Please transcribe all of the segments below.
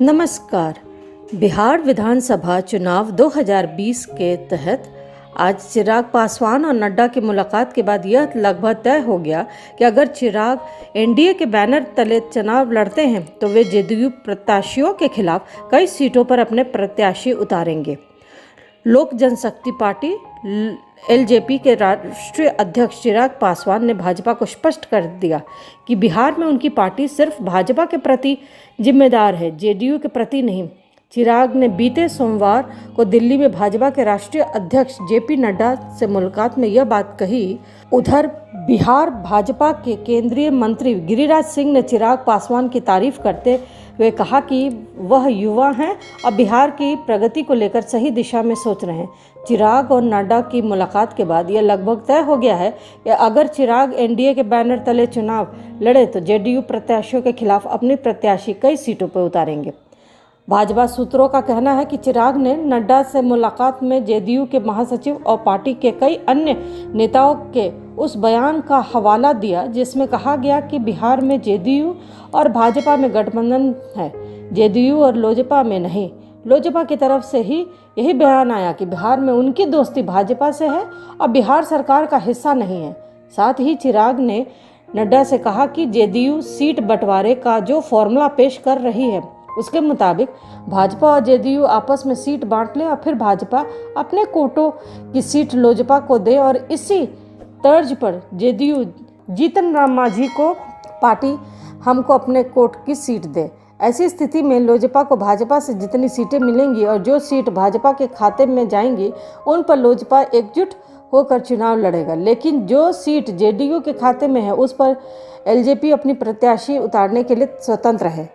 नमस्कार। बिहार विधानसभा चुनाव 2020 के तहत आज चिराग पासवान और नड्डा की मुलाकात के बाद यह लगभग तय हो गया कि अगर चिराग एनडीए के बैनर तले चुनाव लड़ते हैं तो वे जेडीयू प्रत्याशियों के खिलाफ कई सीटों पर अपने प्रत्याशी उतारेंगे। लोक जनशक्ति पार्टी एलजेपी के राष्ट्रीय अध्यक्ष चिराग पासवान ने भाजपा को स्पष्ट कर दिया कि बिहार में उनकी पार्टी सिर्फ भाजपा के प्रति जिम्मेदार है, जेडीयू के प्रति नहीं। चिराग ने बीते सोमवार को दिल्ली में भाजपा के राष्ट्रीय अध्यक्ष जेपी नड्डा से मुलाकात में यह बात कही। उधर बिहार भाजपा के केंद्रीय मंत्री गिरिराज सिंह ने चिराग पासवान की तारीफ करते हुए कहा कि वह युवा हैं और बिहार की प्रगति को लेकर सही दिशा में सोच रहे हैं। चिराग और नड्डा की मुलाकात के बाद यह लगभग तय हो गया है कि अगर चिराग एनडीए के बैनर तले चुनाव लड़े तो जेडीयू प्रत्याशियों के खिलाफ अपनी प्रत्याशी कई सीटों पर उतारेंगे। भाजपा सूत्रों का कहना है कि चिराग ने नड्डा से मुलाकात में जेडीयू के महासचिव और पार्टी के कई अन्य नेताओं के उस बयान का हवाला दिया जिसमें कहा गया कि बिहार में जेडीयू और भाजपा में गठबंधन है, जेडीयू और लोजपा में नहीं। लोजपा की तरफ से ही यही बयान आया कि बिहार में उनकी दोस्ती भाजपा से है और बिहार सरकार का हिस्सा नहीं है। साथ ही चिराग ने नड्डा से कहा कि जेडीयू सीट बंटवारे का जो फॉर्मूला पेश कर रही है उसके मुताबिक भाजपा और जेडीयू आपस में सीट बांट ले और फिर भाजपा अपने कोटों की सीट लोजपा को दे और इसी तर्ज पर जेडीयू जीतन राम मांझी को पार्टी हमको अपने कोट की सीट दे। ऐसी स्थिति में लोजपा को भाजपा से जितनी सीटें मिलेंगी और जो सीट भाजपा के खाते में जाएंगी उन पर लोजपा एकजुट होकर चुनाव लड़ेगा, लेकिन जो सीट जेडीयू के खाते में है उस पर एलजेपी अपनी प्रत्याशी उतारने के लिए स्वतंत्र है।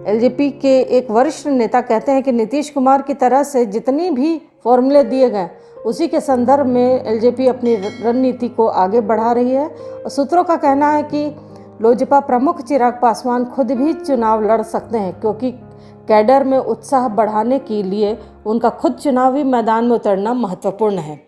एलजेपी के एक वरिष्ठ नेता कहते हैं कि नीतीश कुमार की तरह से जितनी भी फॉर्मूले दिए गए उसी के संदर्भ में एलजेपी अपनी रणनीति को आगे बढ़ा रही है। और सूत्रों का कहना है कि लोजपा प्रमुख चिराग पासवान खुद भी चुनाव लड़ सकते हैं क्योंकि कैडर में उत्साह बढ़ाने के लिए उनका खुद चुनावी मैदान में उतरना महत्वपूर्ण है।